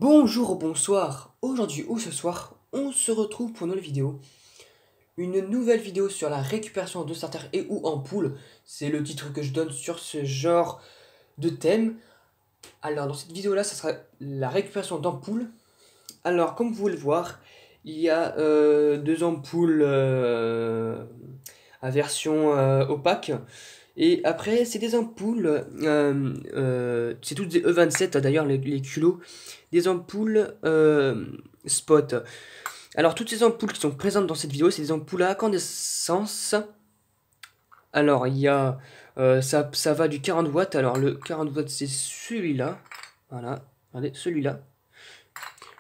Bonjour ou bonsoir, aujourd'hui ou ce soir, on se retrouve pour une nouvelle vidéo. Une nouvelle vidéo sur la récupération de starters et ou ampoules. C'est le titre que je donne sur ce genre de thème. Alors dans cette vidéo là, ça sera la récupération d'ampoules. Alors comme vous pouvez le voir, il y a deux ampoules à version opaque. Et après, c'est des ampoules, c'est toutes des E27 d'ailleurs, les culots, des ampoules spot. Alors, toutes ces ampoules qui sont présentes dans cette vidéo, c'est des ampoules à incandescence. Alors, il y a, ça va du 40 watts. Alors, le 40 watts, c'est celui-là. Voilà, regardez, celui-là.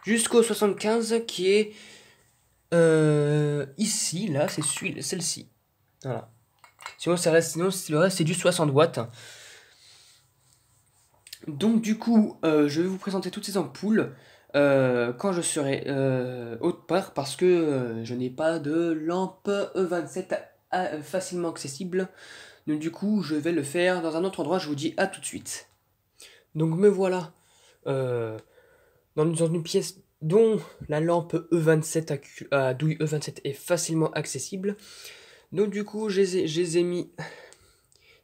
Jusqu'au 75 qui est ici, là, c'est celle-ci. Voilà. Sinon, le reste, c'est du 60 watts. Donc du coup, je vais vous présenter toutes ces ampoules quand je serai autre part parce que je n'ai pas de lampe E27 facilement accessible. Donc du coup, je vais le faire dans un autre endroit. Je vous dis à tout de suite. Donc me voilà dans une pièce dont la lampe E27 à douille E27 est facilement accessible. Donc du coup, je les ai mis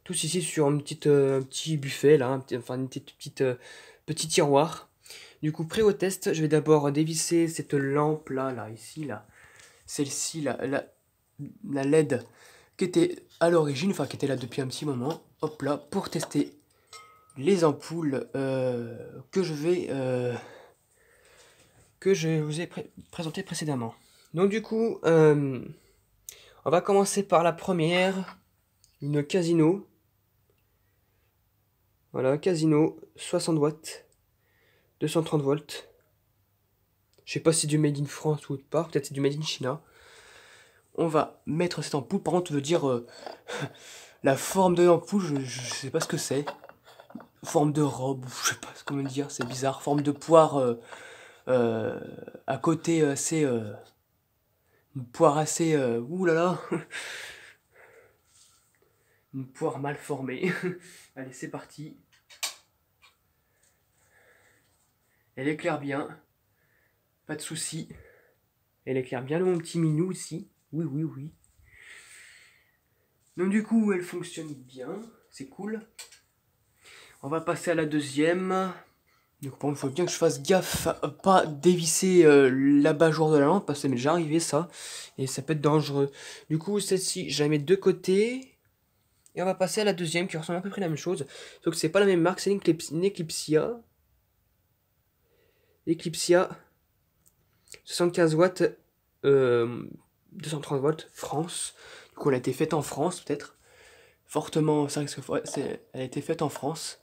tous ici sur un petit buffet là, enfin une petit tiroir. Du coup, prêt au test, je vais d'abord dévisser cette lampe là, ici, là. Celle-ci, la LED qui était à l'origine, enfin qui était là depuis un petit moment. Hop là, pour tester les ampoules que je vous ai présenté précédemment. Donc du coup, on va commencer par la première, une Casino. Voilà, Casino, 60 watts, 230 volts. Je sais pas si c'est du made in France ou pas, peut-être c'est du made in China. On va mettre cette ampoule, par contre, veut dire la forme de l'ampoule, je sais pas ce que c'est. Forme de robe, je sais pas comment dire, c'est bizarre. Forme de poire à côté, c'est une poire assez. Ouh là là, une poire mal formée. Allez, c'est parti. Elle éclaire bien, pas de souci. Elle éclaire bien mon petit minou ici. Oui, oui, oui. Donc du coup, elle fonctionne bien, c'est cool. On va passer à la deuxième. Donc bon, il faut bien que je fasse gaffe à pas dévisser l'abat-jour de la lampe, parce que ça m'est déjà arrivé ça, et ça peut être dangereux. Du coup, celle-ci, je la mets de côté. Et on va passer à la deuxième qui ressemble à peu près à la même chose. Sauf que c'est pas la même marque, c'est une Eclipsia. Eclipsia 75 watts, 230 volts, France. Du coup, elle a été faite en France, peut-être. Fortement, ça risque, ouais, elle a été faite en France.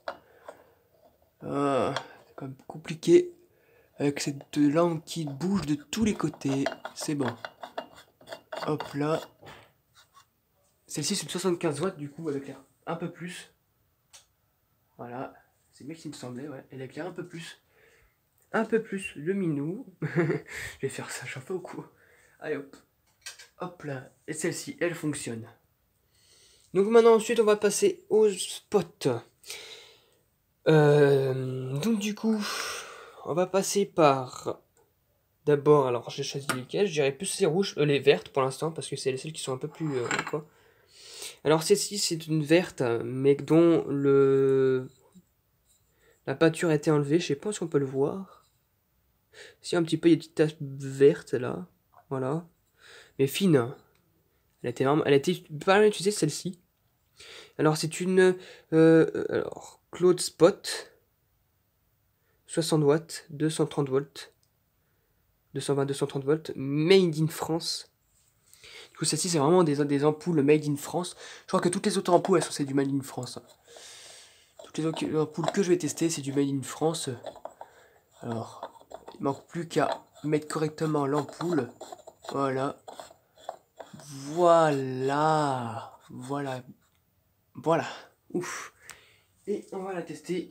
C'est quand même compliqué. Avec cette lampe qui bouge de tous les côtés. C'est bon. Hop là. Celle-ci c'est une 75 watts du coup, elle éclaire un peu plus. Voilà. C'est bien qu'il me semblait, ouais. Elle éclaire un peu plus. Un peu plus le minou. Je vais faire ça chaque fois au coup. Allez hop. Hop là. Et celle-ci, elle fonctionne. Donc maintenant ensuite on va passer au spot. Donc du coup, on va passer par... D'abord, alors j'ai choisi lesquelles. Je dirais plus les rouges, les vertes pour l'instant, parce que c'est celles qui sont un peu plus... quoi. Alors celle-ci, c'est une verte, mais dont la peinture a été enlevée. Je sais pas si on peut le voir. Si, un petit peu, il y a des petites taches vertes là. Voilà. Mais fine. Elle a été pas mal utilisée celle-ci. Alors c'est une... alors, Claude Spot. 60 watts, 230 volts. 220, 230 volts. Made in France. Du coup, celle-ci, c'est vraiment des ampoules made in France. Je crois que toutes les autres ampoules, elles sont du made in France. Toutes les ampoules que je vais tester, c'est du made in France. Alors, il manque plus qu'à mettre correctement l'ampoule. Voilà. Voilà. Voilà. Voilà. Ouf. Et on va la tester.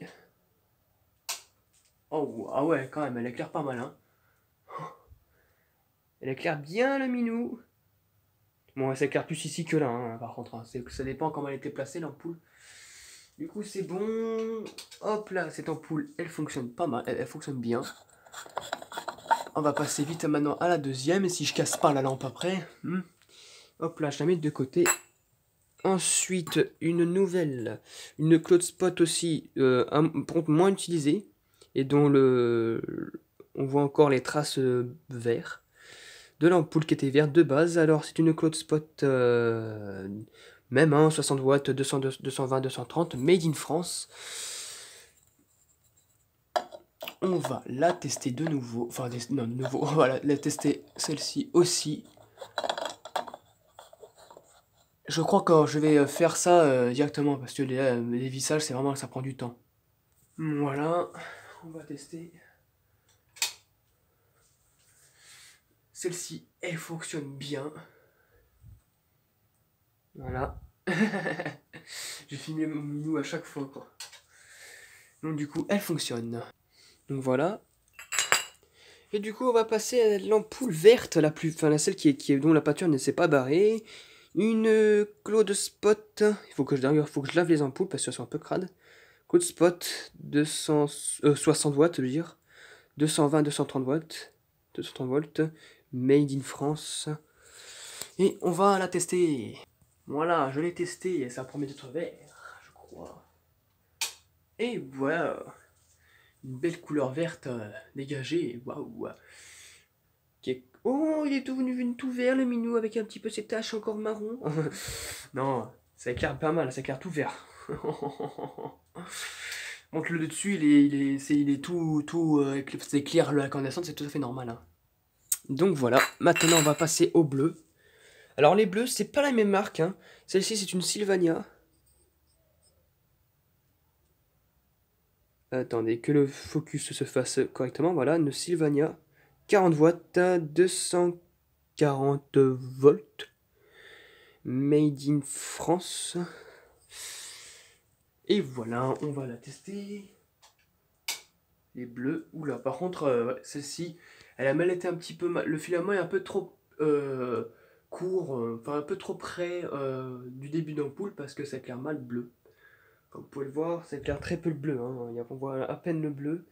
Oh, ah ouais, quand même, elle éclaire pas mal, hein. Elle éclaire bien le minou. Bon, elle s'éclaire plus ici que là, hein, par contre. Hein. Ça dépend comment elle était placée, l'ampoule. Du coup, c'est bon. Hop là, cette ampoule, elle fonctionne pas mal. Elle fonctionne bien. On va passer vite maintenant à la deuxième. Et si je casse pas la lampe après, hop là, je la mets de côté. Ensuite, une Cloud Spot aussi, moins utilisée. Et dont on voit encore les traces vertes. De l'ampoule qui était verte de base. Alors, c'est une Cloud Spot même, 60 watts, 200, 220, 230, made in France. On va la tester de nouveau. Enfin, non, de nouveau. On va la tester celle-ci aussi. Je crois que je vais faire ça directement parce que les vissages, c'est vraiment que ça prend du temps. Voilà, on va tester. Celle-ci, elle fonctionne bien. Voilà. J'ai filmé mon minou à chaque fois, quoi. Donc du coup, elle fonctionne. Donc voilà. Et du coup, on va passer à l'ampoule verte, celle dont la peinture ne s'est pas barrée. Une Cloud Spot. Il faut que je lave les ampoules parce qu'elles sont un peu crades. Cloud Spot 60 watts, je veux dire. 220, 230 watts. 230 volts. Made in France. Et on va la tester. Voilà, je l'ai testé et ça promet d'être vert, je crois. Et voilà. Une belle couleur verte dégagée. Waouh. Oh, il est devenu tout vert le minou avec un petit peu ses taches encore marron. Non, ça éclaire pas mal, ça éclaire tout vert. Donc le dessus, il est tout c'est clair, le incandescent, c'est tout à fait normal. Hein. Donc voilà, maintenant on va passer au bleu. Alors les bleus, c'est pas la même marque. Hein. Celle-ci, c'est une Sylvania. Attendez, que le focus se fasse correctement. Voilà, une Sylvania. 40 watts, 240 volts. Made in France. Et voilà, on va la tester. Les bleus. Oula, par contre, celle-ci, elle a mal été un petit peu mal. Le filament est un peu trop court, enfin un peu trop près du début d'ampoule parce que ça éclaire mal bleu. Comme vous pouvez le voir, ça éclaire très peu le bleu. Hein. On voit à peine le bleu.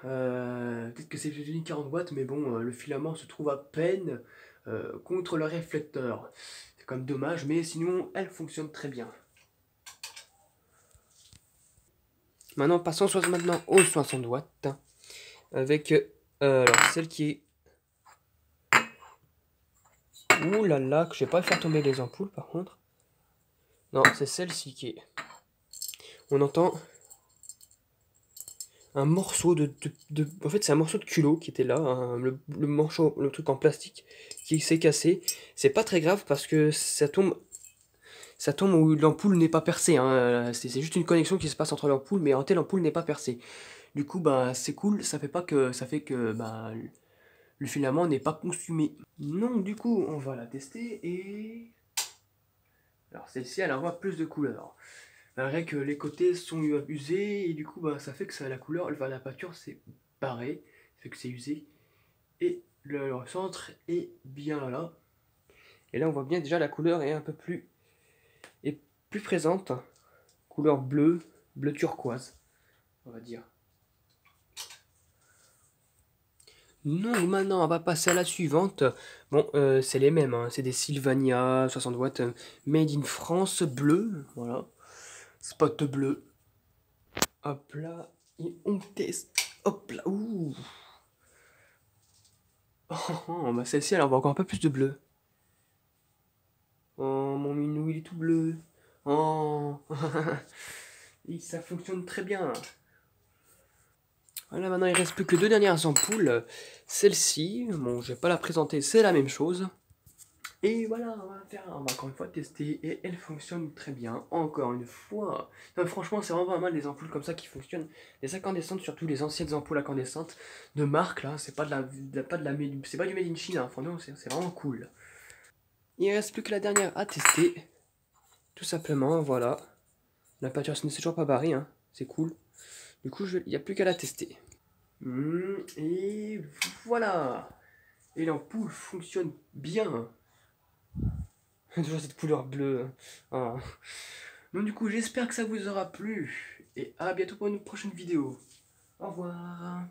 Peut-être que c'est une 40 watts, mais bon, le filament se trouve à peine contre le réflecteur. C'est quand même dommage, mais sinon, elle fonctionne très bien. Maintenant, passons maintenant aux 60 watts. Avec alors, celle qui est... Ouh là là, que je vais pas faire tomber les ampoules par contre. Non, c'est celle-ci qui est... On entend un morceau En fait, c'est un morceau de culot qui était là, hein, le truc en plastique qui s'est cassé. C'est pas très grave parce que ça tombe où l'ampoule n'est pas percée. Hein. C'est juste une connexion qui se passe entre l'ampoule, mais en telle l'ampoule n'est pas percée. Du coup, bah, c'est cool, ça fait que bah, le filament n'est pas consumé. Donc du coup, on va la tester et... Alors celle-ci, elle envoie plus de couleurs. Malgré que les côtés sont usés, et du coup, bah, ça fait que la couleur, la peinture, c'est barré, ça fait que c'est usé. Et le centre est bien là. Et là, on voit bien déjà la couleur est un peu plus présente. Couleur bleu turquoise, on va dire. Non, maintenant, on va passer à la suivante. Bon, c'est les mêmes, hein. C'est des Sylvania 60 watts, made in France, bleu, voilà. Spot bleu. Hop là, et on teste. Hop là, ouh. Oh, bah celle-ci, elle envoie encore un peu plus de bleu. Oh, mon minou, il est tout bleu. Oh, et ça fonctionne très bien. Voilà, maintenant il reste plus que deux dernières ampoules. Celle-ci, bon, je vais pas la présenter, c'est la même chose. Et voilà, on va encore une fois tester et elle fonctionne très bien. Encore une fois. Non, franchement, c'est vraiment pas mal les ampoules comme ça qui fonctionnent. Les incandescentes, surtout les anciennes ampoules incandescentes de marque là, c'est pas c'est pas du made in Chine, hein. Franchement, c'est vraiment cool. Il reste plus que la dernière à tester. Tout simplement, voilà. La peinture ne s'est toujours pas barrée, hein. C'est cool. Du coup, il n'y a plus qu'à la tester. Et voilà. Et l'ampoule fonctionne bien. Toujours cette couleur bleue. Ah. Donc du coup, j'espère que ça vous aura plu. Et à bientôt pour une prochaine vidéo. Au revoir.